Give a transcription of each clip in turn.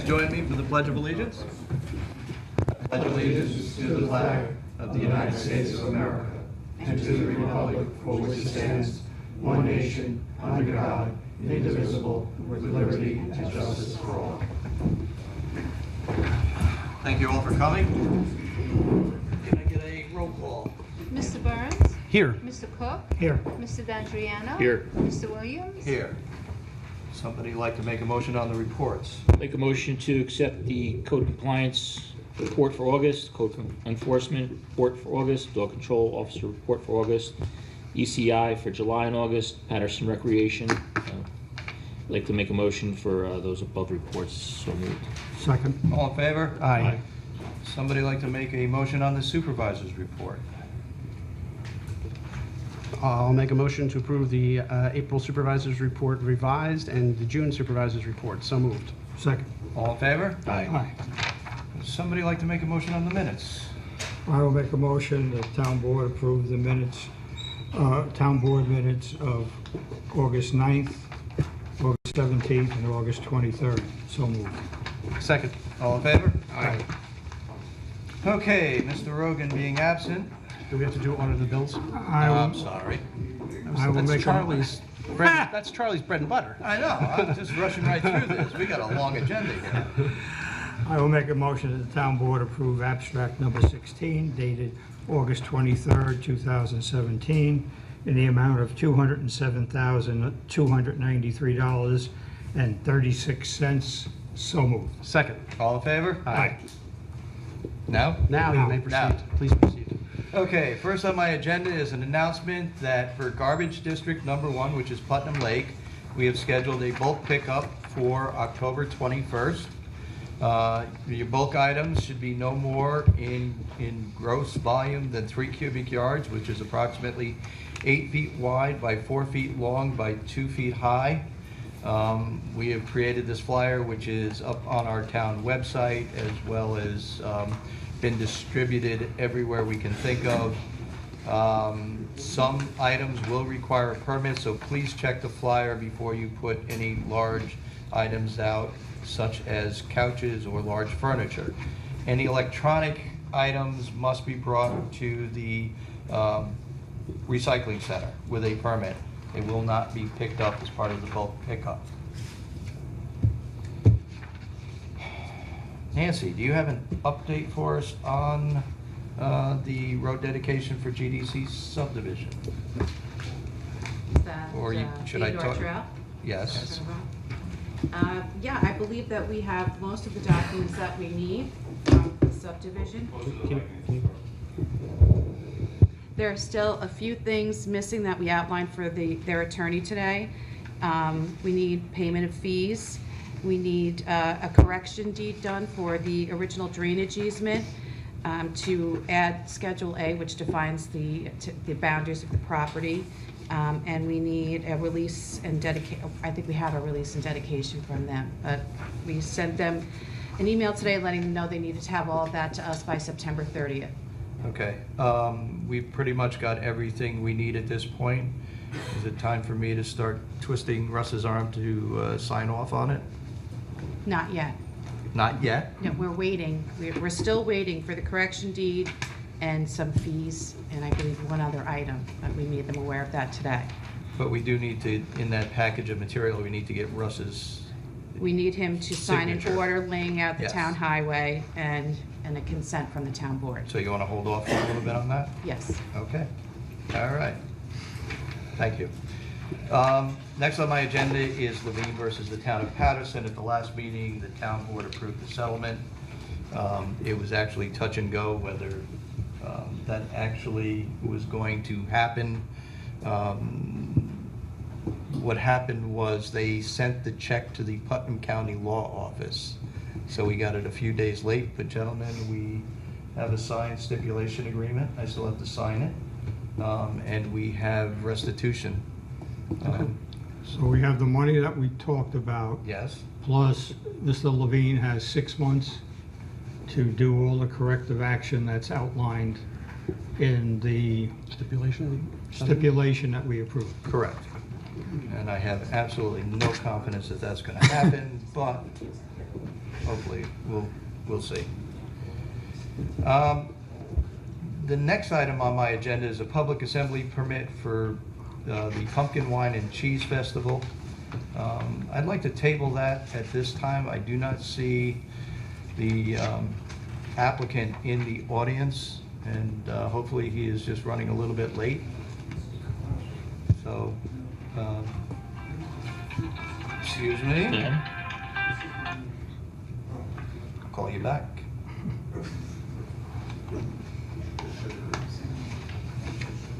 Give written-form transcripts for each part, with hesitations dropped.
join me for the Pledge of Allegiance? I pledge allegiance to the flag of the United States of America and to the republic for which it stands, one nation, under God, indivisible, with liberty and justice for all. Thank you all for coming. Can I get a roll call? Mr. Burns? Here. Mr. Cook? Here. Mr. D'Andriano? Here. Mr. Williams? Here. Somebody like to make a motion on the reports? Make a motion to accept the code compliance report for August, code enforcement report for August, dog control officer report for August, ECI for July and August, Patterson Recreation. I'd like to make a motion for those above reports. So moved. Second. All in favor? Aye. Somebody like to make a motion on the supervisor's report? I'll make a motion to approve the April Supervisors Report revised and the June Supervisors Report. So moved. Second. All in favor? Aye. Somebody like to make a motion on the minutes? I will make a motion that town board approve the minutes, town board minutes of August 9th, August 17th, and August 23rd. So moved. Second. All in favor? Aye. Okay, Mr. Rogan being absent. Do we have to do order the bills? I'm sorry. I will make That's Charlie's bread and butter. I know, I'm just rushing right through this. We got a long agenda here. I will make a motion that the town board approve abstract number 16 dated August 23rd, 2017 in the amount of $207,293.36. So moved. Second. All in favor? Aye. No? Now you may proceed. Now. Please proceed. Okay, first on my agenda is an announcement that for garbage district number 1, which is Putnam Lake, we have scheduled a bulk pickup for October 21st. Your bulk items should be no more in gross volume than 3 cubic yards, which is approximately 8 feet wide by 4 feet long by 2 feet high. We have created this flyer, which is up on our town website, as well as been distributed everywhere we can think of. Some items will require a permit, so please check the flyer before you put any large items out, such as couches or large furniture. Any electronic items must be brought to the recycling center with a permit. They will not be picked up as part of the bulk pickup. Nancy, do you have an update for us on the road dedication for GDC subdivision? Is that Or should I Theodore talk? Trail? Yes. Yeah, I believe that we have most of the documents that we need from the subdivision. There are still a few things missing that we outlined for their attorney today. We need payment of fees. We need a correction deed done for the original drainage easement to add Schedule A, which defines the boundaries of the property. And we need a release and I think we have a release and dedication from them. But we sent them an email today letting them know they needed to have all of that to us by September 30th. Okay. We've pretty much got everything we need at this point. Is it time for me to start twisting Russ's arm to sign off on it? Not yet. Not yet? No, we're waiting. We're still waiting for the correction deed and some fees, and I believe one other item, but we made them aware of that today. But we do need to, in that package of material, we need to get Russ's. We need him to sign an Signature. order laying out the Yes. town highway and a consent from the town board. So you want to hold off for a little bit on that? Yes. Okay. All right. Thank you. Next on my agenda is Levine versus the town of Patterson. At the last meeting, the town board approved the settlement. It was actually touch and go whether that actually was going to happen. What happened was they sent the check to the Putnam County Law Office. So we got it a few days late, but gentlemen, we have a signed stipulation agreement. I still have to sign it. And we have restitution. So we have the money that we talked about, Yes, plus Mr. Levine has 6 months to do all the corrective action that's outlined in the stipulation that we approved. correct. And I have absolutely no confidence that that's going to happen, but hopefully we'll see. The next item on my agenda is a public assembly permit for the Pumpkin Wine and Cheese Festival. I'd like to table that at this time. I do not see the applicant in the audience, and hopefully he is just running a little bit late. So, excuse me. Dan? I'll call you back.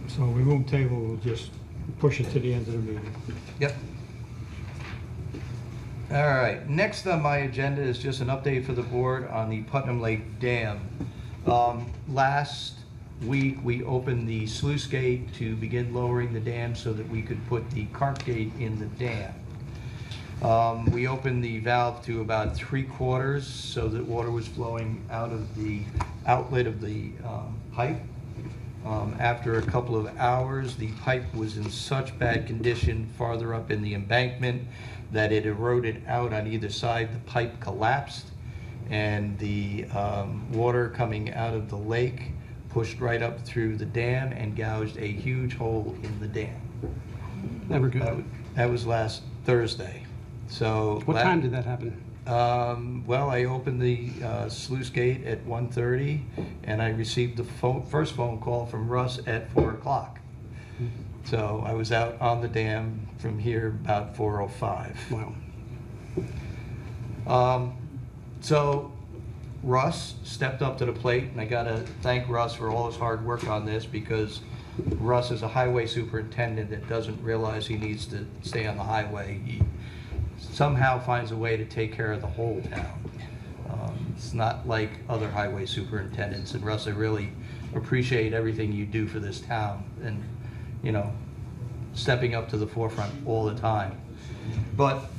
So we won't table, we'll just push it to the end of the meeting. Yep. All right, next on my agenda is just an update for the board on the Putnam Lake Dam. Last week, we opened the sluice gate to begin lowering the dam so that we could put the cart gate in the dam. We opened the valve to about 3/4 so that water was flowing out of the outlet of the pipe. After a couple of hours, the pipe was in such bad condition farther up in the embankment that it eroded out on either side. The pipe collapsed, and the water coming out of the lake pushed right up through the dam and gouged a huge hole in the dam. Never good. That was last Thursday. So What time did that happen? Well, I opened the sluice gate at 1:30, and I received the first phone call from Russ at 4 o'clock. So I was out on the dam from here about 4:05. Wow. So Russ stepped up to the plate, and I gotta thank Russ for all his hard work on this, because Russ is a highway superintendent that doesn't realize he needs to stay on the highway. He somehow finds a way to take care of the whole town. It's not like other highway superintendents, and Russ, I really appreciate everything you do for this town, and, you know, stepping up to the forefront all the time. But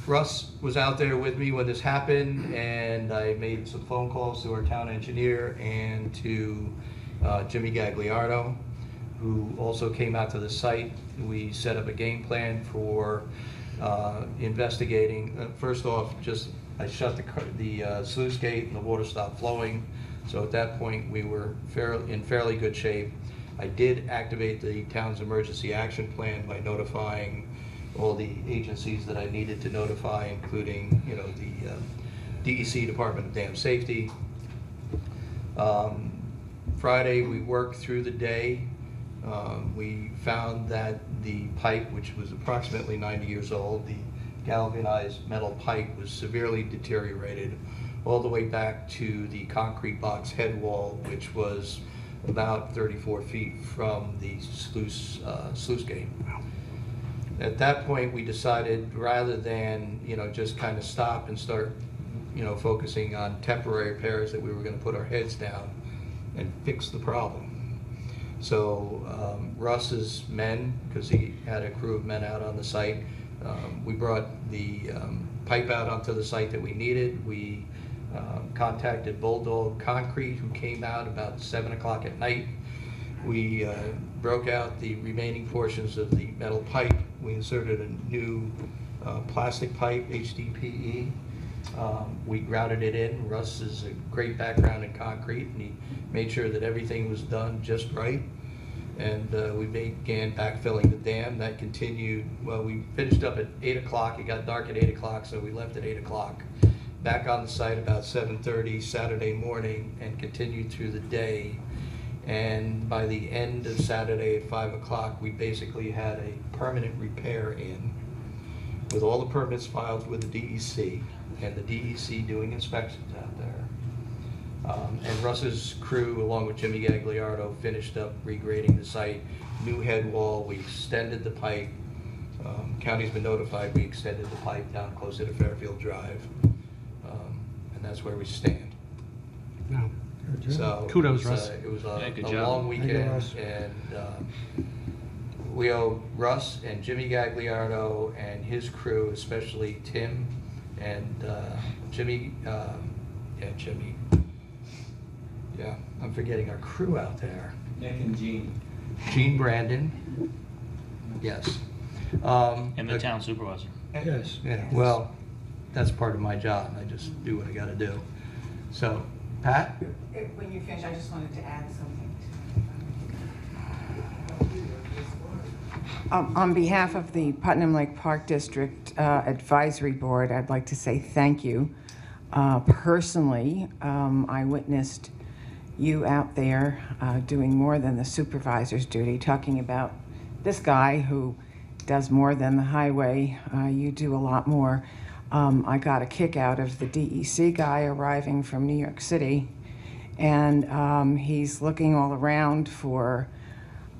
Russ was out there with me when this happened, and I made some phone calls to our town engineer and to Jimmy Gagliardo, who also came out to the site. We set up a game plan for investigating. First off, I shut the sluice gate and the water stopped flowing. So at that point, we were in fairly good shape. I did activate the town's emergency action plan by notifying all the agencies that I needed to notify, including, you know, the DEC, Department of Dam Safety. Friday, we worked through the day. We found that the pipe, which was approximately 90 years old, the galvanized metal pipe, was severely deteriorated all the way back to the concrete box head wall, which was about 34 feet from the sluice gate. At that point, we decided, rather than, you know, just kind of stop and start, you know, focusing on temporary repairs, that we were going to put our heads down and fix the problem. So Russ's men, because he had a crew of men out on the site, we brought the pipe out onto the site that we needed. We contacted Bulldog Concrete, who came out about 7 o'clock at night. We broke out the remaining portions of the metal pipe. We inserted a new plastic pipe, HDPE. We grouted it in. Russ has a great background in concrete, and he made sure that everything was done just right. And we began backfilling the dam. That continued, well, we finished up at 8 o'clock. It got dark at 8 o'clock, so we left at 8 o'clock. Back on the site about 7:30 Saturday morning, and continued through the day. And by the end of Saturday at 5 o'clock, we basically had a permanent repair in, with all the permits filed with the DEC, and the DEC doing inspections out there. And Russ's crew, along with Jimmy Gagliardo, finished up regrading the site. New head wall, we extended the pipe. County's been notified, we extended the pipe down closer to Fairfield Drive. And that's where we stand. Wow. So Kudos, it was, Russ. It was Yeah, good a job. long Thank you, weekend, Russ. and we owe Russ and Jimmy Gagliardo and his crew, especially Tim and Jimmy. Jimmy. Yeah, I'm forgetting our crew out there. Nick and Gene. Gene Brandon. Yes. And the town supervisor. Yes. Yeah, well, that's part of my job. I just do what I gotta do. So, Pat? When you finish, I just wanted to add something. On behalf of the Putnam Lake Park District Advisory Board, I'd like to say thank you. Personally, I witnessed you out there doing more than the supervisor's duty, talking about this guy who does more than the highway. You do a lot more. I got a kick out of the DEC guy arriving from New York City, and he's looking all around for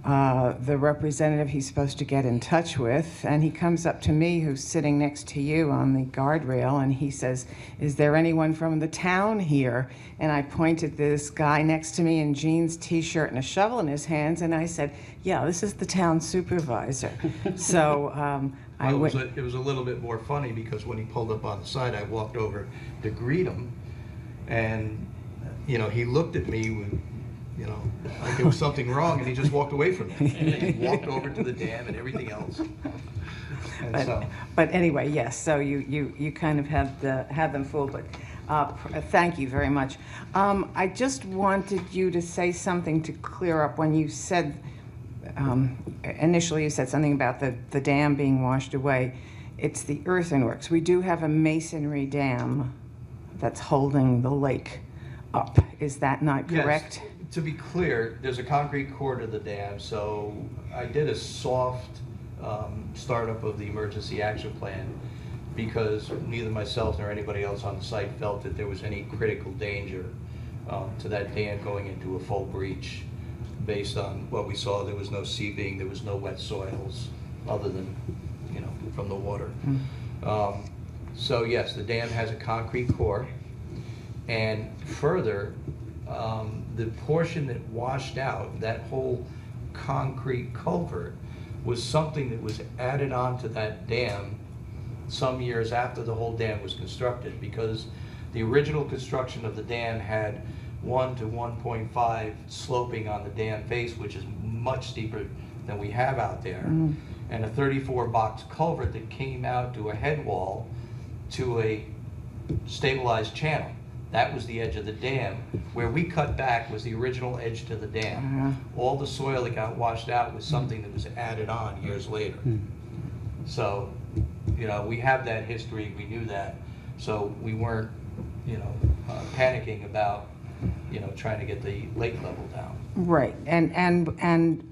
the representative he's supposed to get in touch with, and he comes up to me, who's sitting next to you on the guardrail, and he says, "Is there anyone from the town here?" And I pointed to this guy next to me in jeans, t-shirt, and a shovel in his hands, and I said, "Yeah, this is the town supervisor." So I Well, went. it was a little bit more funny because when he pulled up on the side, I walked over to greet him, and, you know, he looked at me with, you know, like there was something wrong, and he just walked away from me. He walked over to the dam and everything else. And so, But anyway, yes, so you kind of had them fooled, but thank you very much. I just wanted you to say something to clear up when you said, initially you said something about the dam being washed away. It's the earthworks. We do have a masonry dam that's holding the lake up. Is that not correct? yes, to be clear, there's a concrete core to the dam, so I did a soft startup of the emergency action plan because neither myself nor anybody else on the site felt that there was any critical danger to that dam going into a full breach. Based on what we saw, there was no seeping, there was no wet soils, other than, you know, from the water. So yes, the dam has a concrete core, and further, the portion that washed out, that whole concrete culvert, was something that was added on to that dam some years after the whole dam was constructed, because the original construction of the dam had 1 to 1.5 sloping on the dam face, which is much steeper than we have out there, and a 34-box culvert that came out to a head wall to a stabilized channel. That was the edge of the dam. Where we cut back was the original edge to the dam. All the soil that got washed out was something that was added on years later. So, you know, we have that history, we knew that, so we weren't, you know, panicking about, you know, trying to get the lake level down. Right, and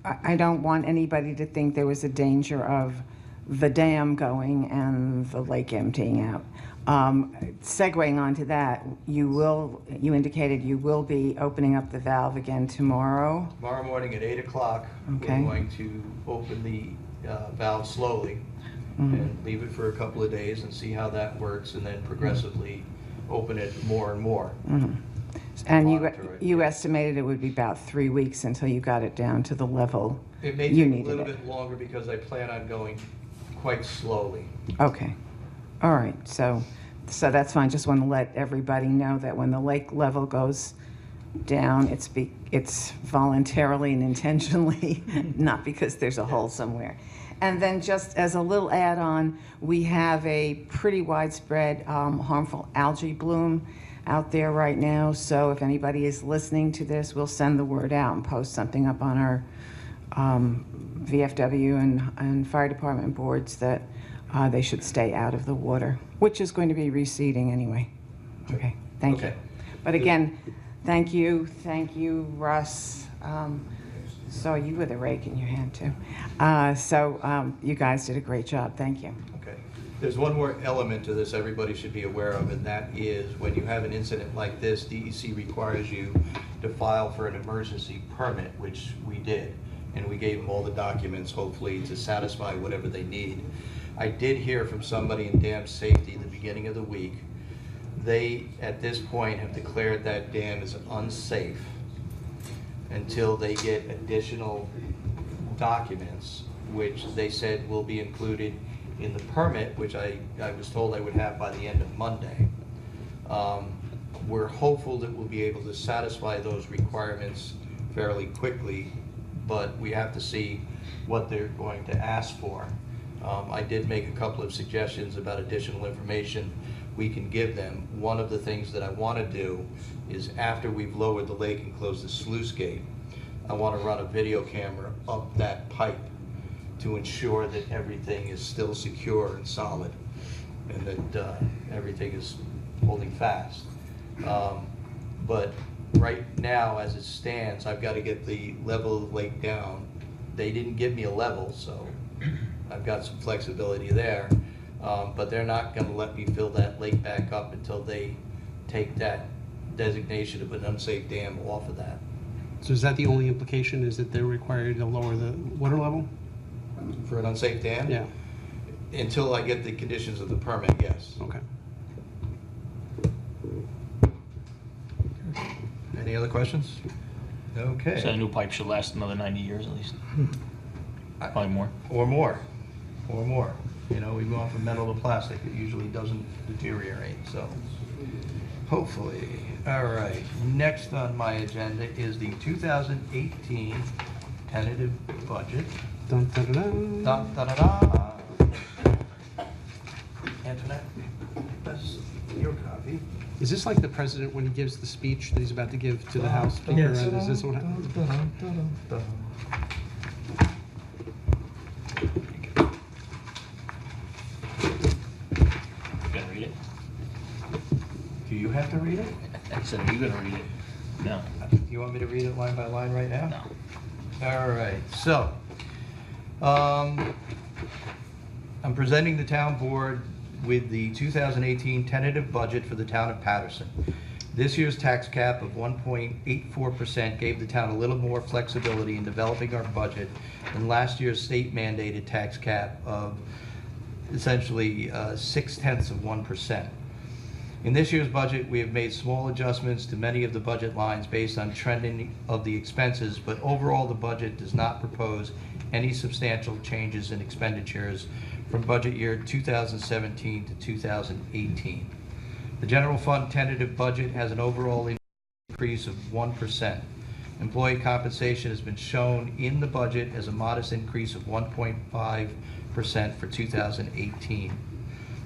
I don't want anybody to think there was a danger of the dam going and the lake emptying out. Segueing onto that, you indicated you will be opening up the valve again tomorrow. Tomorrow morning at 8 o'clock, Okay. we're going to open the valve slowly and leave it for a couple of days and see how that works, and then progressively open it more and more. And Monitor it. you estimated it would be about 3 weeks until you got it down to the level It may you take a needed little it. bit longer because I plan on going quite slowly. Okay, all right, so that's fine. Just want to let everybody know that when the lake level goes down, it's voluntarily and intentionally, not because there's a hole somewhere. And then just as a little add-on, we have a pretty widespread harmful algae bloom out there right now. So if anybody is listening to this, we'll send the word out and post something up on our VFW and fire department boards that they should stay out of the water, which is going to be receding anyway. Okay, thank you. Okay. But again, thank you, Russ. Saw you with a rake in your hand too. You guys did a great job. Thank you. Okay. There's one more element to this everybody should be aware of, and that is when you have an incident like this, DEC requires you to file for an emergency permit, which we did. And we gave them all the documents, hopefully, to satisfy whatever they need. I did hear from somebody in dam safety at the beginning of the week. They, at this point, have declared that dam is unsafe until they get additional documents, which they said will be included in the permit, which I was told I would have by the end of Monday. We're hopeful that we'll be able to satisfy those requirements fairly quickly, but we have to see what they're going to ask for. I did make a couple of suggestions about additional information we can give them. One of the things that I want to do is after we've lowered the lake and closed the sluice gate, I want to run a video camera up that pipe to ensure that everything is still secure and solid and that everything is holding fast. But right now, as it stands, I've got to get the level of the lake down. They didn't give me a level, so I've got some flexibility there. But they're not going to let me fill that lake back up until they take that designation of an unsafe dam off of that. So is that the only implication, is that they're required to lower the water level? For an unsafe dam? Yeah, Until I get the conditions of the permit, yes. okay. Any other questions? Okay. So a new pipe should last another 90 years at least. Probably more. Or more, or more. You know, we've gone from metal to plastic. It usually doesn't deteriorate, so hopefully. All right, next on my agenda is the 2018 tentative budget. Dun, dun, dun, dun. Da, da, da, da. Antoinette, that's your copy. Is this like the president when he gives the speech that he's about to give to the House Speaker? Yes. Is this what happens? You gonna read it? Do you have to read it? I said, are you gonna read it? No. Do you want me to read it line by line right now? No. All right, so, I'm presenting the town board with the 2018 tentative budget for the town of Patterson. This year's tax cap of 1.84% gave the town a little more flexibility in developing our budget than last year's state mandated tax cap of essentially 0.6%. In this year's budget, we have made small adjustments to many of the budget lines based on trending of the expenses, but overall the budget does not propose any substantial changes in expenditures from budget year 2017 to 2018. The general fund tentative budget has an overall increase of 1%. Employee compensation has been shown in the budget as a modest increase of 1.5% for 2018.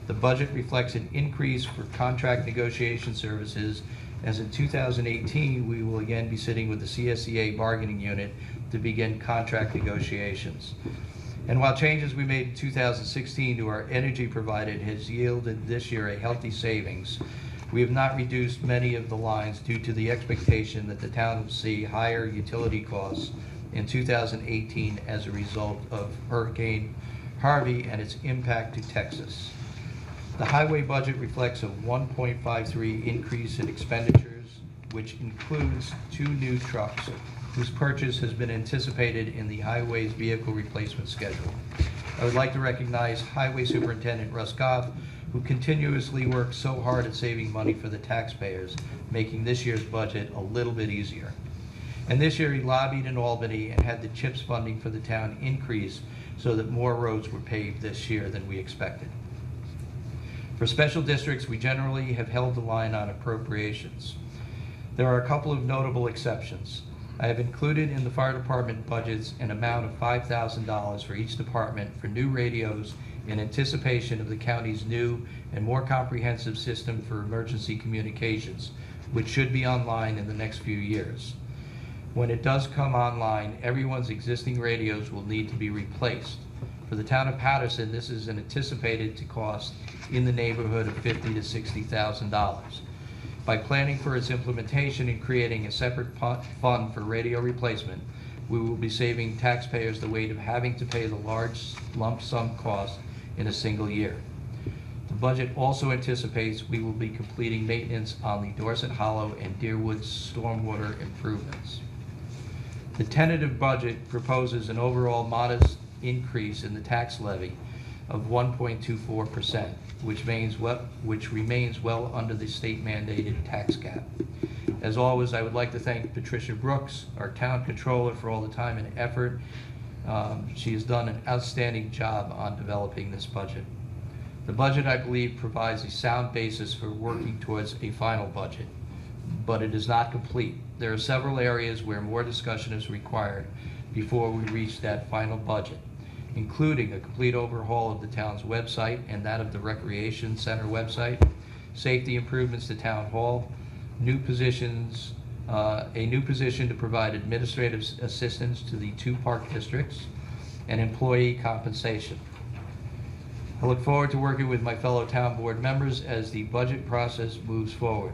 The budget reflects an increase for contract negotiation services, as in 2018, we will again be sitting with the CSEA bargaining unit to begin contract negotiations. And while changes we made in 2016 to our energy provided has yielded this year a healthy savings, we have not reduced many of the lines due to the expectation that the town will see higher utility costs in 2018 as a result of Hurricane Harvey and its impact to Texas. The highway budget reflects a 1.53 increase in expenditures, which includes 2 new trucks whose purchase has been anticipated in the highway's vehicle replacement schedule. I would like to recognize Highway Superintendent Russ Goff, who continuously works so hard at saving money for the taxpayers, making this year's budget a little bit easier. And this year he lobbied in Albany and had the CHIPS funding for the town increase so that more roads were paved this year than we expected. For special districts, we generally have held the line on appropriations. There are a couple of notable exceptions. I have included in the fire department budgets an amount of $5,000 for each department for new radios in anticipation of the county's new and more comprehensive system for emergency communications, which should be online in the next few years. When it does come online, everyone's existing radios will need to be replaced. For the town of Patterson, this is anticipated to cost in the neighborhood of $50,000 to $60,000. By planning for its implementation and creating a separate fund for radio replacement, we will be saving taxpayers the weight of having to pay the large lump sum cost in a single year. The budget also anticipates we will be completing maintenance on the Dorset Hollow and Deerwood stormwater improvements. The tentative budget proposes an overall modest increase in the tax levy of 1.24%, which remains well under the state mandated tax cap. As always, I would like to thank Patricia Brooks, our town controller, for all the time and effort. She has done an outstanding job on developing this budget. The budget, I believe, provides a sound basis for working towards a final budget, but it is not complete. There are several areas where more discussion is required before we reach that final budget, including a complete overhaul of the town's website and that of the Recreation Center website, safety improvements to Town Hall, new positions, a new position to provide administrative assistance to the 2 park districts, and employee compensation. I look forward to working with my fellow town board members as the budget process moves forward.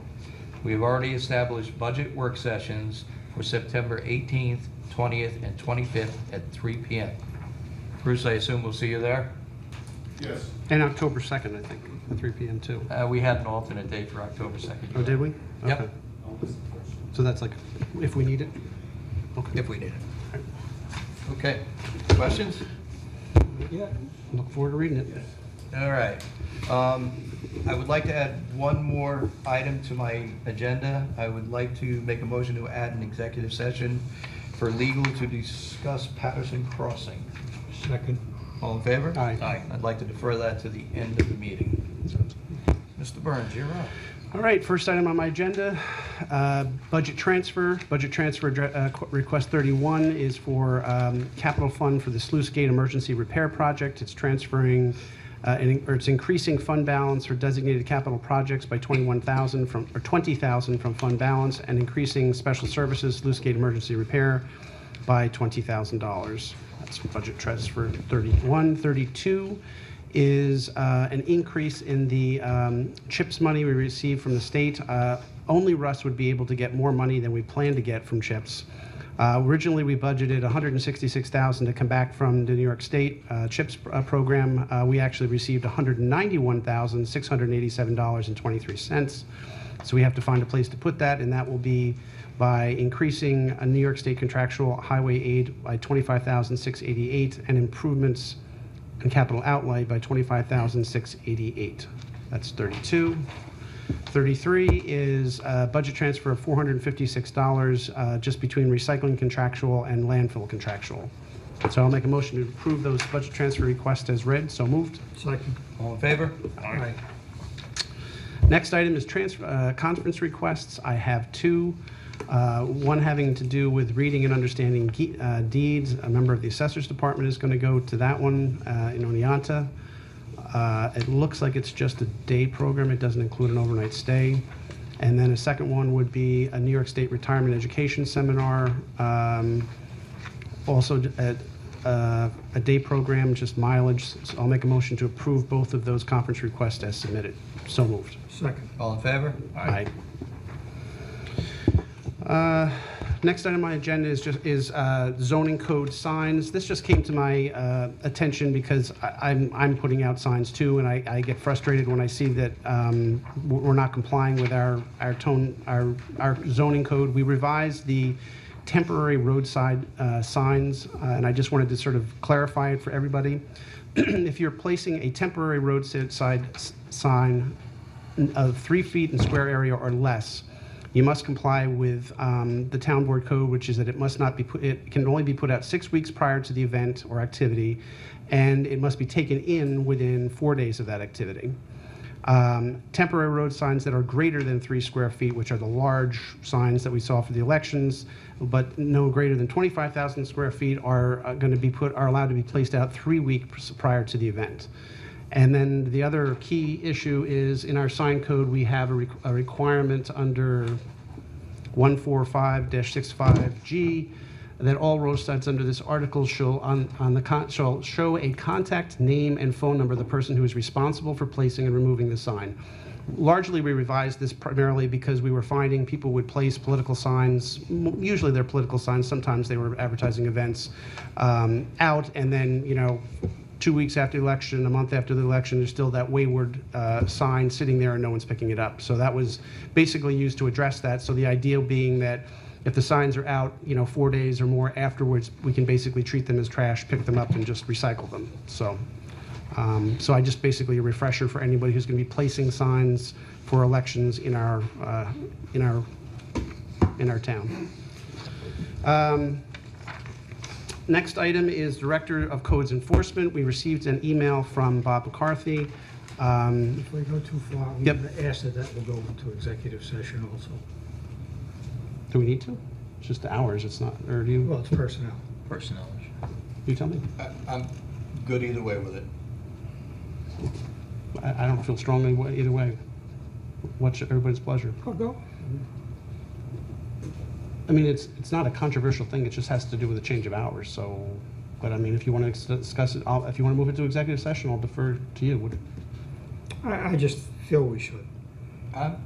We have already established budget work sessions for September 18th, 20th, and 25th at 3 p.m. Bruce, I assume we'll see you there? Yes. And October 2nd, I think, at 3 p.m. too. We had an alternate date for October 2nd. Oh, did we? Yep. Okay. So that's like, if we need it? Okay. If we need it. Okay, questions? Yeah. Look forward to reading it. All right. I would like to add one more item to my agenda. I would like to make a motion to add an executive session for legal to discuss Patterson Crossing. Second. All in favor? Aye. I'd like to defer that to the end of the meeting. Mr. Burns, you're up. All right, first item on my agenda, budget transfer. Budget transfer request 31 is for capital fund for the Sluice Gate Emergency Repair Project. It's transferring, it's increasing fund balance for designated capital projects by 21,000 from, or 20,000 from fund balance, and increasing special services Sluice Gate Emergency Repair by $20,000. That's budget transfer 31. 32 is an increase in the CHIPS money we received from the state. Only Russ would be able to get more money than we planned to get from CHIPS. Originally, we budgeted $166,000 to come back from the New York State CHIPS program. We actually received $191,687.23. So we have to find a place to put that, and that will be by increasing a New York State contractual highway aid by $25,688 and improvements and capital outlay by $25,688. That's 32. 33 is a budget transfer of $456 just between recycling contractual and landfill contractual. So I'll make a motion to approve those budget transfer requests as read. So moved. Second. All in favor? Aye. Next item is conference requests. I have 2. One having to do with reading and understanding deeds. A member of the Assessor's Department is going to go to that one in Oneonta. It looks like it's just a day program. It doesn't include an overnight stay. And then a second one would be a New York State Retirement Education Seminar. Also a day program, just mileage. So I'll make a motion to approve both of those conference requests as submitted. So moved. Second. All in favor? Aye. Next item on my agenda is zoning code signs. This just came to my attention because I'm putting out signs too, and I get frustrated when I see that we're not complying with our zoning code. We revised the temporary roadside signs, and I just wanted to sort of clarify it for everybody. If you're placing a temporary roadside sign of 3 feet in square area or less, you must comply with the town board code, which is that it must not be it can only be put out 6 weeks prior to the event or activity, and it must be taken in within 4 days of that activity. Temporary road signs that are greater than 3 square feet, which are the large signs that we saw for the elections, but no greater than 25,000 square feet, are allowed to be placed out 3 weeks prior to the event. And then the other key issue is in our sign code, we have a requirement under 145-65G that all road signs under this article shall show a contact name and phone number of the person who is responsible for placing and removing the sign. Largely, we revised this primarily because we were finding people would place political signs, usually they're political signs, sometimes they were advertising events, out, and then, 2 weeks after the election, a month after the election, there's still that wayward sign sitting there and no one's picking it up. So that was basically used to address that. So the idea being that if the signs are out, 4 days or more afterwards, we can basically treat them as trash, pick them up, and just recycle them. So, so I just basically a refresher for anybody who's going to be placing signs for elections in our town. Next item is Director of Codes Enforcement. We received an email from Bob McCarthy. If we go too far, I'm Yep. going to ask that will go into executive session also. Do we need to? It's just the hours, it's not, or do you, Well, it's personnel. Personnel issue. you tell me? I'm good either way with it. I don't feel strongly either way. what's everybody's pleasure? I'll go. I mean, it's not a controversial thing, it just has to do with a change of hours, so, but I mean, if you want to discuss it, if you want to move it to executive session, I'll defer to you. I just feel we should.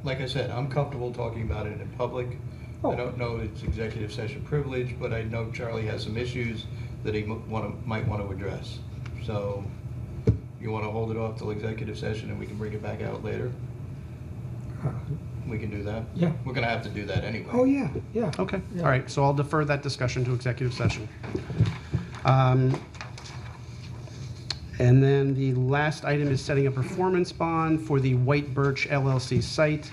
Like I said, I'm comfortable talking about it in public. Oh. I don't know it's executive session privilege, but I know Charlie has some issues that he might want to address. So you want to hold it off till executive session and we can bring it back out later? We can do that? Yeah. We're going to have to do that anyway. Oh, yeah, yeah. Okay, Yeah. all right, so I'll defer that discussion to executive session. And then the last item is setting a performance bond for the White Birch LLC site.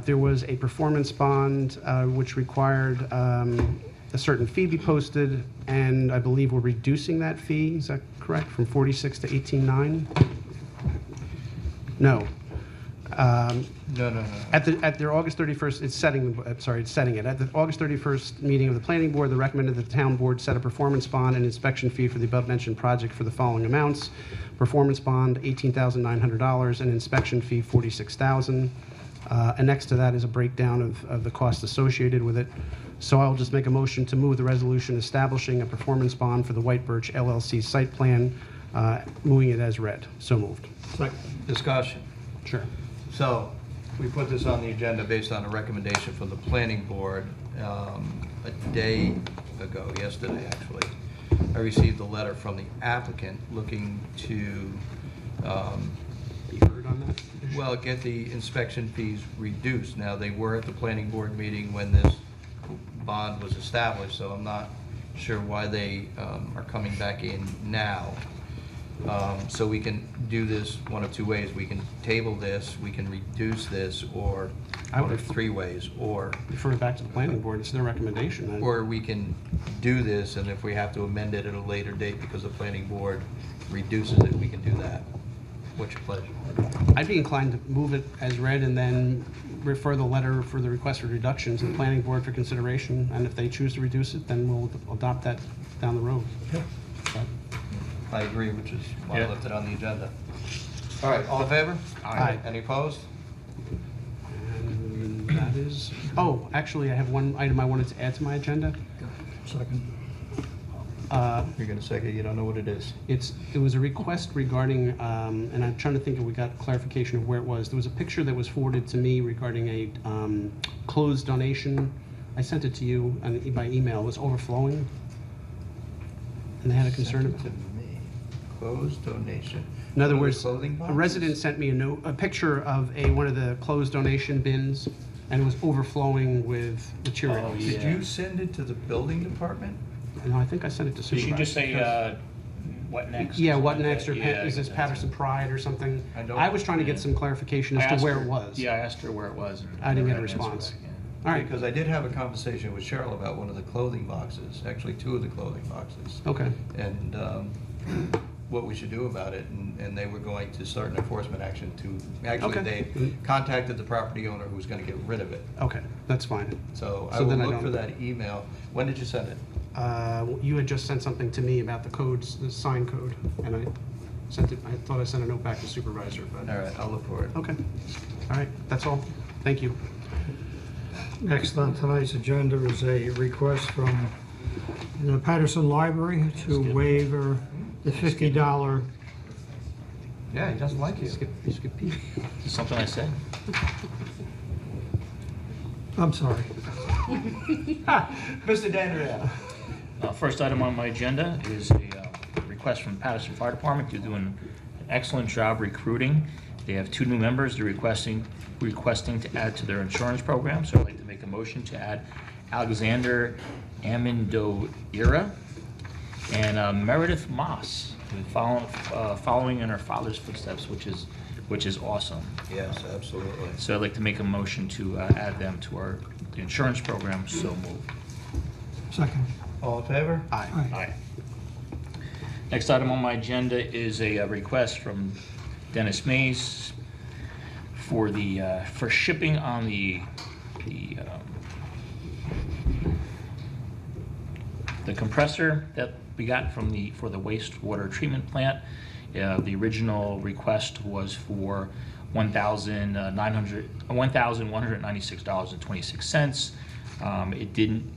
There was a performance bond which required a certain fee be posted, and I believe we're reducing that fee, is that correct, from 46 to 18.9? No. No. At their August 31st, it's setting it. At the August 31st meeting of the planning board, they recommended that the town board set a performance bond and inspection fee for the above-mentioned project for the following amounts. Performance bond, $18,900, and inspection fee, $46,000. Annexed to that is a breakdown of the costs associated with it. So I'll just make a motion to move the resolution establishing a performance bond for the White Birch LLC site plan, moving it as read. So moved. Second. Discussion. Sure. So, we put this on the agenda based on a recommendation from the planning board a day ago, yesterday actually. I received a letter from the applicant looking to, You heard on that? well, get the inspection fees reduced. Now, they were at the planning board meeting when this bond was established, so I'm not sure why they are coming back in now. So we can do this one of two ways. We can table this, we can reduce this, or one of three ways, or Refer it back to the planning board. It's their recommendation. or we can do this, and if we have to amend it at a later date because the planning board reduces it, we can do that. What's your pleasure? I'd be inclined to move it as read and then refer the letter for the request for reduction to the planning board for consideration. And if they choose to reduce it, then we'll adopt that down the road. I agree, which is why I Yeah. left it on the agenda. All right, all in favor? Aye. Any opposed? And that is, oh, actually, I have one item I wanted to add to my agenda. Second. You're gonna say you don't know what it is. It was a request regarding, and I'm trying to think if we got clarification of where it was. There was a picture that was forwarded to me regarding a closed donation. I sent it to you by email. It was overflowing. And they had a concern about Sent it. it to me. Closed donation. In other One of the words, clothing a boxes? resident sent me a picture of one of the closed donation bins, and it was overflowing with material. Oh, yeah. Did you send it to the building department? No, I think I sent it to Did supervisor. she just say, what next? Yeah, what Something like next, or that? Yeah, is this that's Patterson Pride or something? I was trying to get yeah. some clarification I as to asked where her- it was. Yeah, I asked her where it was. And I didn't get a never had an answer response. back, yeah. All right, Because I did have a conversation with Cheryl about one of the clothing boxes, actually two of the clothing boxes. okay, And what we should do about it, and they were going to start an enforcement action to, actually, Okay. they contacted the property owner who was gonna get rid of it. okay, that's fine. So I So will then I look don't- for that email. When did you send it? You had just sent something to me about the codes, the sign code, and I sent it, I thought I sent a note back to supervisor, but, All right, I'll look for it. okay. All right, that's all. Thank you. Next on tonight's agenda is a request from the Patterson Library to waiver the $50. Yeah, he doesn't like you. You skip P. Is this something I said? I'm sorry. Mr. D'Andrea. First item on my agenda is a request from Patterson Fire Department. They're doing an excellent job recruiting. They have 2 new members they're requesting to add to their insurance program. So I'd like to make a motion to add Alexander Amendoira and Meredith Moss, following in her father's footsteps, which is awesome. Yes, absolutely. So I'd like to make a motion to add them to the insurance program. So moved. Second. All in favor? Aye. Aye. Next item on my agenda is a request from Dennis Mays for for shipping on the compressor that we got for the wastewater treatment plant. The original request was for $1,196.26. It didn't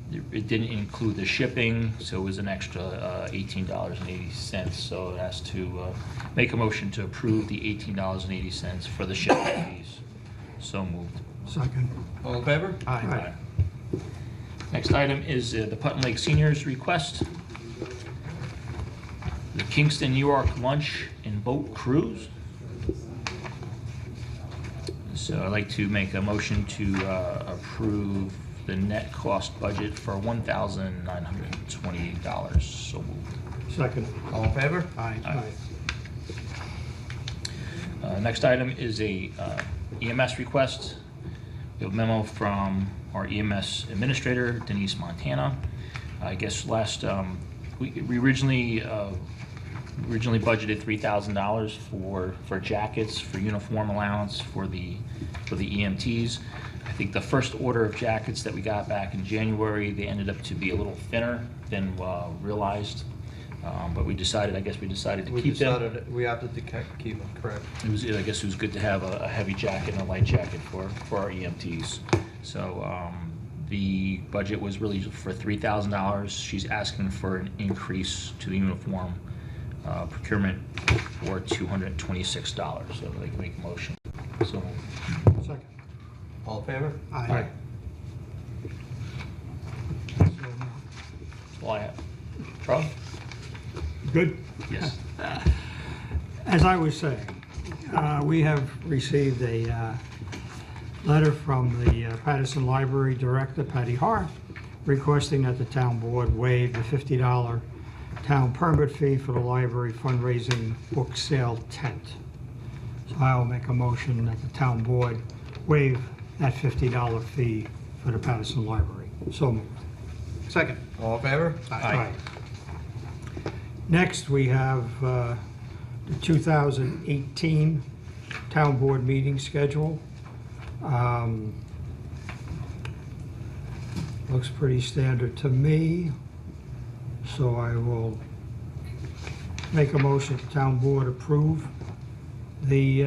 include the shipping, so it was an extra $18.80. So it has to make a motion to approve the $18.80 for the shipping fees. So moved. Second. All in favor? Aye. Next item is the Putnam Lake Seniors request. The Kingston, New York lunch and boat cruise. So I'd like to make a motion to approve the net cost budget for $1,928. So moved. Second. All in favor? Aye. Next item is a EMS request. We have a memo from our EMS administrator, Denise Montana. I guess we originally budgeted $3,000 for jackets, for uniform allowance for the EMTs. I think the first order of jackets that we got back in January, they ended up to be a little thinner than realized. But we decided to keep them. We opted to keep them, correct. I guess it was good to have a heavy jacket and a light jacket for our EMTs. So the budget was really for $3,000. She's asking for an increase to the uniform procurement for $226. So I'd like to make a motion. So Second. All in favor? Aye. that's all I have. Charlie? Good. Yes. As I was saying, we have received a letter from the Patterson Library Director, Patty Hart, requesting that the town board waive the $50 town permit fee for the library fundraising book sale tent. So I will make a motion that the town board waive that $50 fee for the Patterson Library. So moved. Second. All in favor? Aye. Next, we have the 2018 Town Board meeting schedule. Looks pretty standard to me, so I will make a motion the Town Board approve the,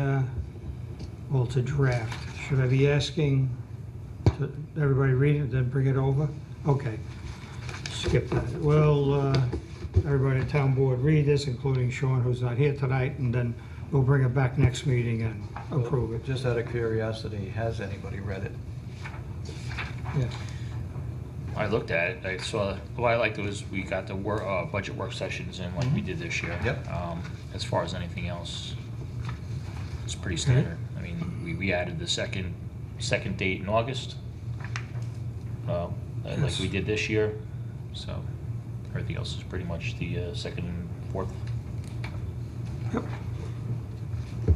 well, it's a draft. Should I be asking to everybody read it, then bring it over? Okay, skip that. Well, everybody at town board read this, including Sean, who's not here tonight, and then we'll bring it back next meeting and approve it. Just out of curiosity, has anybody read it? Yeah. I looked at it. I saw. What I liked was we got the budget work sessions in like we did this year. Yep. As far as anything else, it's pretty standard. I mean, we added the second date in August, like Yes. we did this year. So everything else is pretty much the second and fourth. Yep. You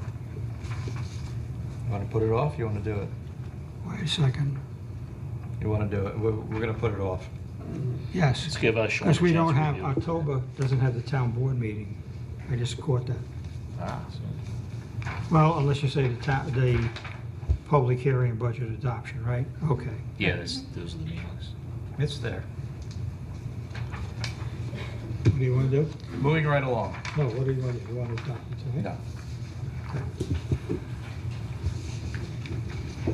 want to put it off? You want to do it? Wait a second. You want to do it? We're going to put it off. Yes, Let's give us Sean because we a chance don't to have, review. October doesn't have the town board meeting. I just caught that. So Well, unless you say the public hearing and budget adoption, right? Okay. yeah, those are the meetings. It's there. What do you want to do? Moving right along. No, what do you want to do? You want to adopt it tonight? No.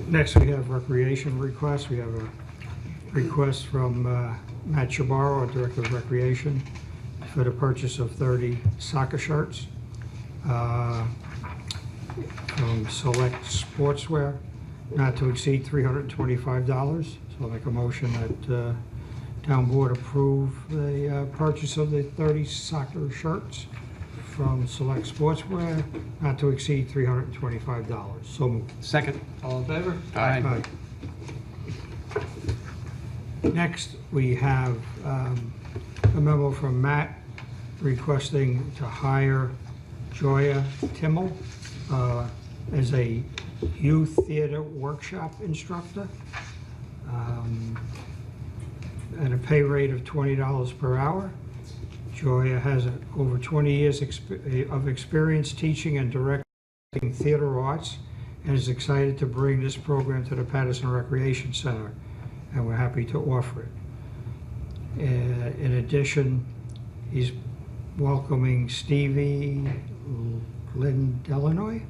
Next, we have recreation requests. We have a request from Matt Chabaro, our Director of Recreation, for the purchase of 30 soccer shirts from Select Sportswear, not to exceed $325. So I'll make a motion that Town Board approve the purchase of the 30 soccer shirts from Select Sportswear, not to exceed $325. So moved. Second. All in favor? Aye. Next, we have a memo from Matt requesting to hire Joya Timmel as a youth theater workshop instructor at a pay rate of $20 per hour. Joya has over 20 years of experience teaching and directing theater arts and is excited to bring this program to the Patterson Recreation Center, and we're happy to offer it. In addition, he's welcoming Stevie Lynn Delanoy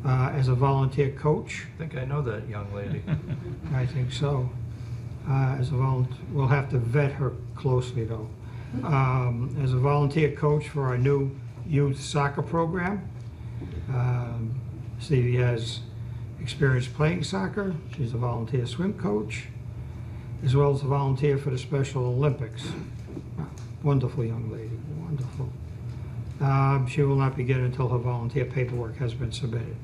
as a volunteer coach. I think I know that young lady. I think so. As a we'll have to vet her closely, though. As a volunteer coach for our new youth soccer program. Stevie has experience playing soccer. She's a volunteer swim coach, as well as a volunteer for the Special Olympics. Wonderful young lady, wonderful. She will not begin until her volunteer paperwork has been submitted.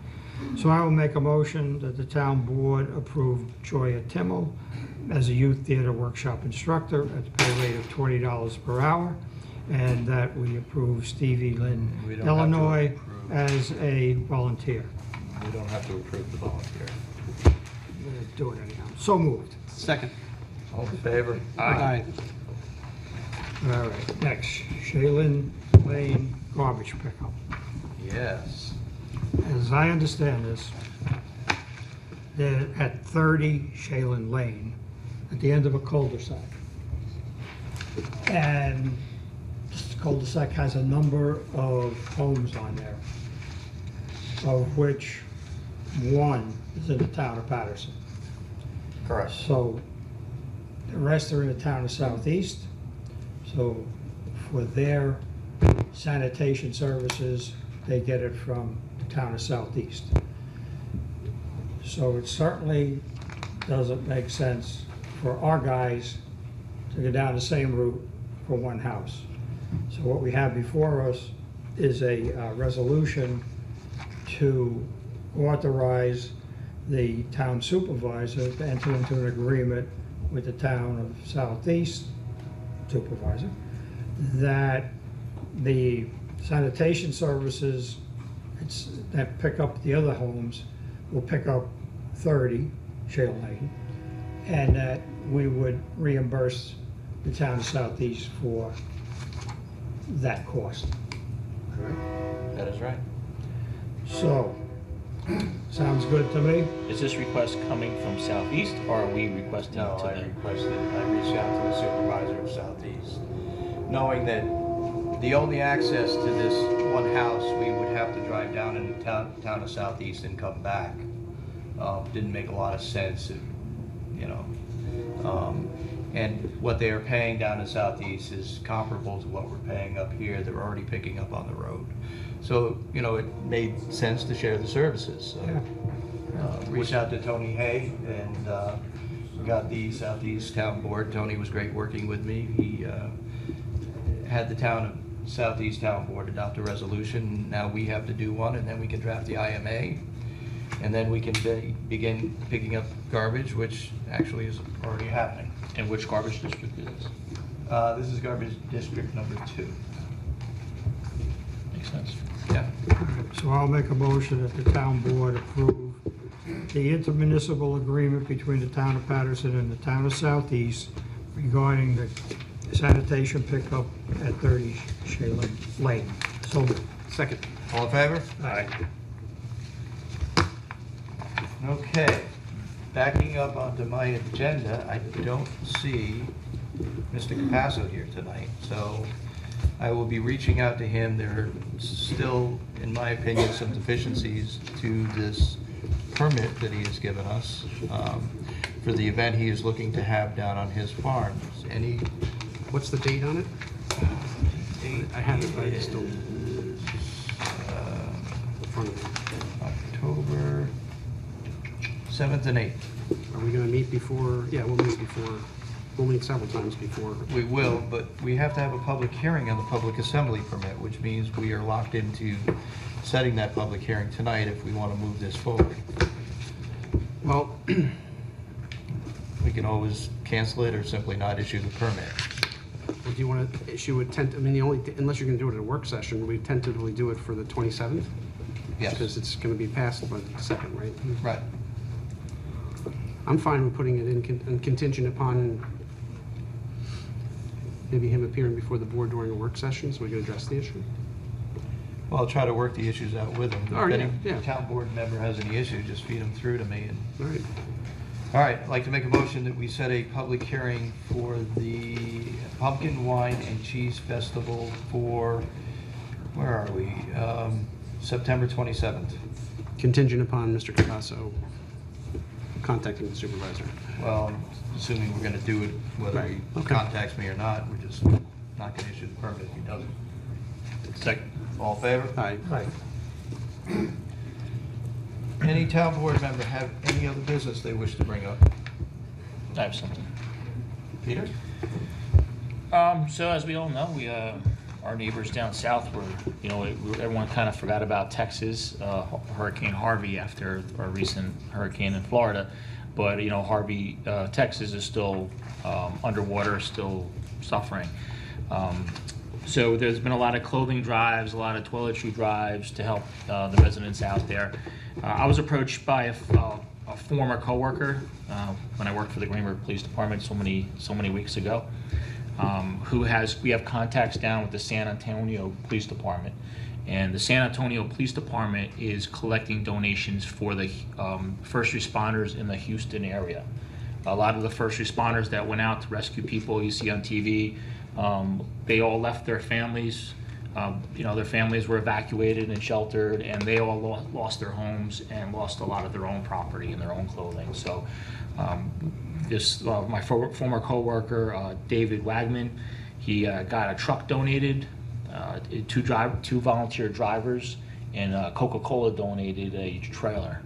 So I will make a motion that the town board approve Joya Timmel as a youth theater workshop instructor at the pay rate of $20 per hour, and that we approve Stevie Lynn We don't have to Illinois approve. as a volunteer. We don't have to approve the volunteer. I'm gonna do it anyhow. So moved. Second. All in favor? Aye. All right, next, Shaylin Lane garbage pickup. Yes. As I understand this, they're at 30 Shaylin Lane, at the end of a cul-de-sac. And this cul-de-sac has a number of homes on there, of which one is in the town of Patterson. Correct. So the rest are in the town of Southeast. So for their sanitation services, they get it from the town of Southeast. So it certainly doesn't make sense for our guys to go down the same route for one house. So what we have before us is a resolution to authorize the town supervisor to enter into an agreement with the town of Southeast supervisor that the sanitation services that pick up the other homes will pick up 30 Shale Lane, and that we would reimburse the town of Southeast for that cost. All right? That is right. So, sounds good to me. Is this request coming from Southeast, or are we requesting No, to I them? reached out to the supervisor of Southeast, knowing that the only access to this one house, we would have to drive down into town of Southeast and come back. Didn't make a lot of sense, you know. And what they are paying down in Southeast is comparable to what we're paying up here. They're already picking up on the road. So, you know, it made sense to share the services. So, reached out to Tony Hay and got the Southeast Town Board. Tony was great working with me. He had the town of Southeast Town Board adopt a resolution. Now we have to do one, and then we can draft the IMA. And then we can begin picking up garbage, which actually is already happening. And which garbage district is this? This is garbage district number 2. Makes sense. Yeah. So I'll make a motion that the town board approve the intermunicipal agreement between the town of Patterson and the town of Southeast regarding the sanitation pickup at 30 Shayla Lane. So moved. Second. All in favor? Aye. Okay. Backing up onto my agenda, I don't see Mr. Capasso here tonight, so I will be reaching out to him. There are still, in my opinion, some deficiencies to this permit that he has given us for the event he is looking to have down on his farm. Any What's the date on it? date? I have it, but I just don't. Is, In front of me. October 7th and 8th. Are we going to meet before? Yeah, we'll meet before. We'll meet several times before. We will, but we have to have a public hearing on the public assembly permit, which means we are locked into setting that public hearing tonight if we want to move this forward. Well, We can always cancel it or simply not issue the permit. do you want to issue a I mean, the only, unless you're going to do it at a work session, we tentatively do it for the 27th? Yes. Because it's going to be passed by the 2nd, right? Right. I'm fine with putting it in contingent upon maybe him appearing before the board during a work session, so we can address the issue. Well, I'll try to work the issues out with him. Oh, If yeah, any yeah. town board member has any issue, just feed them through to me. All right. All right, I'd like to make a motion that we set a public hearing for the Pumpkin Wine and Cheese Festival for, where are we? September 27th. contingent upon Mr. Capasso contacting the supervisor. Well, I'm assuming we're gonna do it whether Right, he okay. contacts me or not, we're just not gonna issue the permit if he doesn't. Second. All in favor? Aye. Right. Any town board member have any other business they wish to bring up? I have something. Peter? So as we all know, our neighbors down south were, everyone kind of forgot about Texas, Hurricane Harvey after our recent hurricane in Florida. But, Harvey, Texas is still underwater, still suffering. So there's been a lot of clothing drives, a lot of toiletry drives to help the residents out there. I was approached by a former coworker when I worked for the Greenberg Police Department so many weeks ago. We have contacts down with the San Antonio Police Department, and the San Antonio Police Department is collecting donations for the first responders in the Houston area. A lot of the first responders that went out to rescue people you see on TV, they all left their families. Their families were evacuated and sheltered, and they all lost their homes and lost a lot of their own property and their own clothing. So my former coworker, David Wagman, he got a truck donated, two volunteer drivers, and Coca-Cola donated a trailer.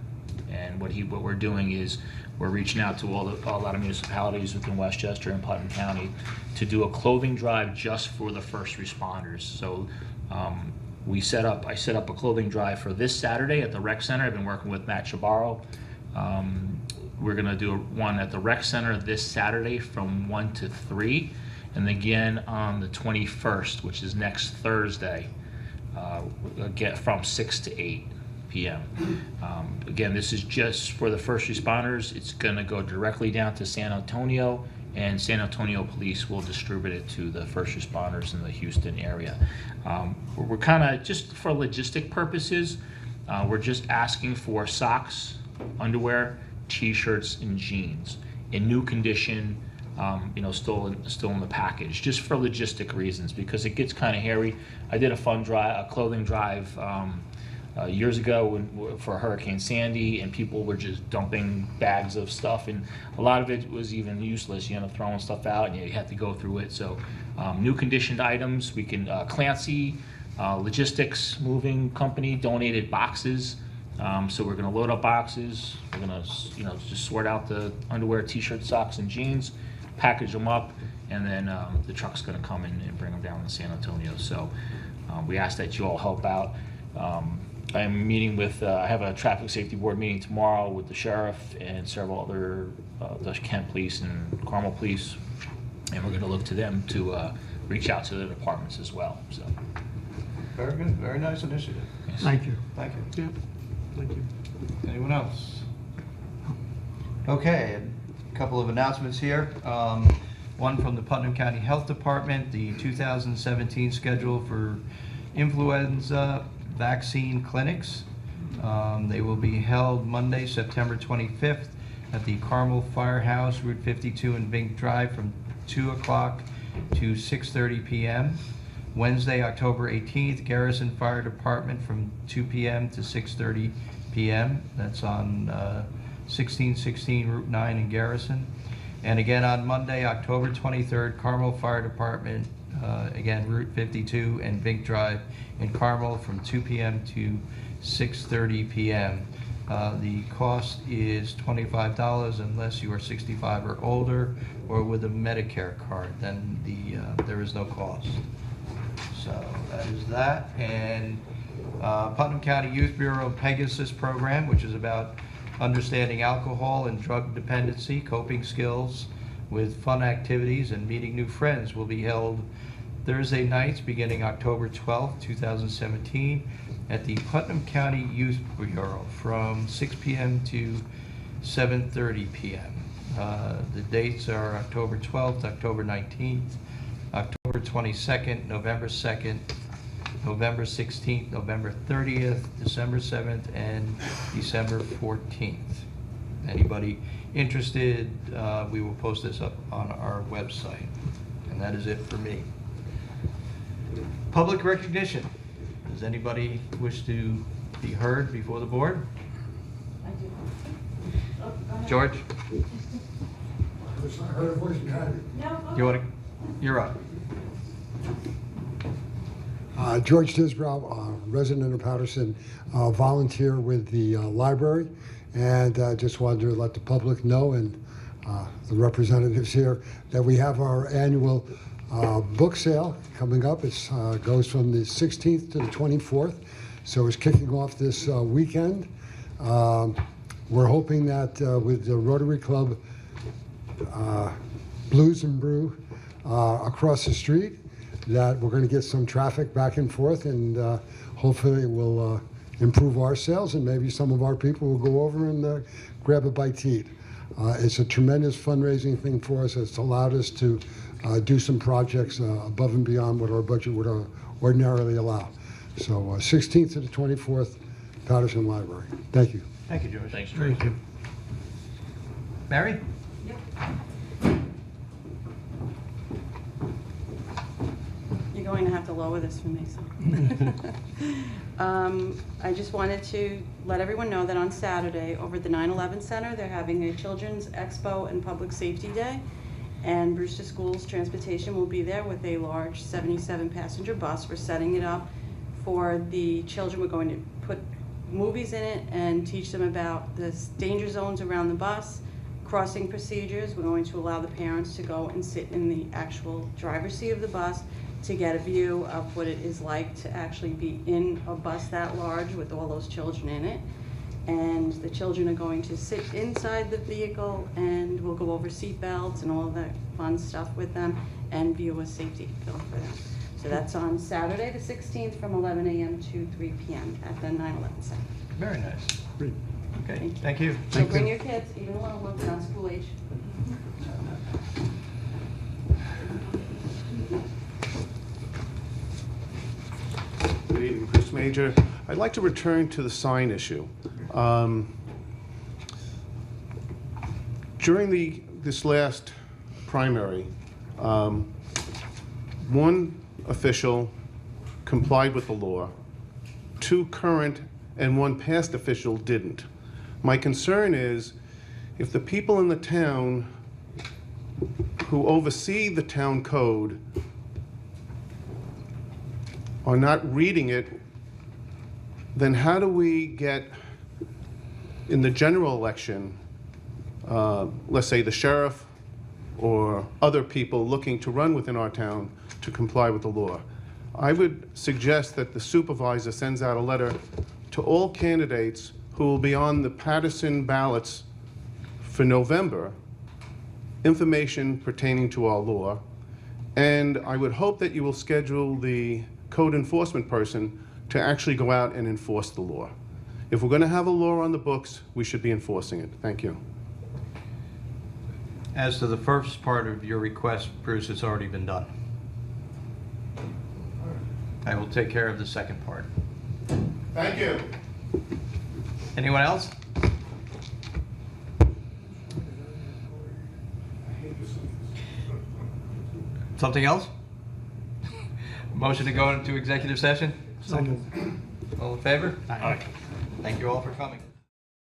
And what we're doing is we're reaching out to a lot of municipalities within Westchester and Putnam County to do a clothing drive just for the first responders. So I set up a clothing drive for this Saturday at the rec center. I've been working with Matt Chabarro. We're going to do one at the rec center this Saturday from 1 to 3, and again on the 21st, which is next Thursday, from 6 to 8 p.m. Again, this is just for the first responders. It's going to go directly down to San Antonio, and San Antonio Police will distribute it to the first responders in the Houston area. We're kind of, just for logistic purposes, we're just asking for socks, underwear, t-shirts, and jeans in new condition, still in the package, just for logistic reasons, because it gets kind of hairy. I did a clothing drive years ago for Hurricane Sandy, and people were just dumping bags of stuff, and a lot of it was even useless. You end up throwing stuff out, and you had to go through it. So new conditioned items, we can, Clancy Logistics Moving Company donated boxes. So we're going to load up boxes. We're going to, just sort out the underwear, t-shirts, socks, and jeans, package them up, and then the truck's going to come in and bring them down to San Antonio. So we ask that you all help out. I'm meeting with, I have a traffic safety board meeting tomorrow with the sheriff and several other, the Kent Police and Carmel Police, and we're going to look to them to reach out to the departments as well. So. Very good, very nice initiative. Yes. Thank you. Thank you. Yeah. Thank you. Anyone else? Okay, a couple of announcements here. One from the Putnam County Health Department, the 2017 schedule for influenza vaccine clinics. They will be held Monday, September 25th at the Carmel Firehouse, Route 52 and Vink Drive from 2 o'clock to 6:30 p.m. Wednesday, October 18th, Garrison Fire Department from 2 p.m. to 6:30 p.m. That's on 1616 Route 9 in Garrison. And again on Monday, October 23rd, Carmel Fire Department, again Route 52 and Vink Drive in Carmel from 2 p.m. to 6:30 p.m. The cost is $25 unless you are 65 or older or with a Medicare card. Then there is no cost. So that is that. And Putnam County Youth Bureau Pegasus program, which is about understanding alcohol and drug dependency, coping skills with fun activities, and meeting new friends, will be held Thursday nights beginning October 12th, 2017 at the Putnam County Youth Bureau from 6 p.m. to 7:30 p.m. The dates are October 12th, October 19th, October 22nd, November 2nd, November 16th, November 30th, December 7th, and December 14th. Anybody interested, we will post this up on our website. And that is it for me. Public recognition. Does anybody wish to be heard before the board? George, I heard a voice behind you want to, you're up. me. George Tisbrow, resident of Patterson, volunteer with the library, and just wanted to let the public know and the representatives here that we have our annual book sale coming up. It goes from the 16th to the 24th, so it's kicking off this weekend. We're hoping that with the Rotary Club Blues and Brew across the street, that we're going to get some traffic back and forth, and hopefully it will improve our sales, and maybe some of our people will go over and grab a bite to eat. It's a tremendous fundraising thing for us. It's allowed us to do some projects above and beyond what our budget would ordinarily allow. So 16th to the 24th, Patterson Library. Thank you. Thank you, George. Thanks, George. Thank you. Mary? You're going to have to lower this for me, so. I just wanted to let everyone know that on Saturday, over at the 9/11 Center, they're having a Children's Expo and Public Safety Day. And Brewster Schools Transportation will be there with a large 77-passenger bus. We're setting it up for the children. We're going to put movies in it and teach them about the danger zones around the bus, crossing procedures. We're going to allow the parents to go and sit in the actual driver's seat of the bus to get a view of what it is like to actually be in a bus that large with all those children in it. And the children are going to sit inside the vehicle, and we'll go over seat belts and all that fun stuff with them and view a safety film for them. So that's on Saturday the 16th from 11 a.m. to 3 p.m. at the 9/11 Center. Very nice. Great. Okay, thank you. So bring your kids, even the little ones, not school age. Good evening, Chris Major. I'd like to return to the sign issue. During this last primary, one official complied with the law, two current and one past official didn't. My concern is if the people in the town who oversee the town code are not reading it, then how do we get, in the general election, let's say the sheriff or other people looking to run within our town to comply with the law? I would suggest that the supervisor sends out a letter to all candidates who will be on the Patterson ballots for November, information pertaining to our law, and I would hope that you will schedule the code enforcement person to actually go out and enforce the law. If we're going to have a law on the books, we should be enforcing it. Thank you. As to the first part of your request, Bruce, it's already been done. I will take care of the second part. Thank you. Anyone else? Something else? Motion to go into executive session? So moved. All in favor? Aye. Thank you all for coming.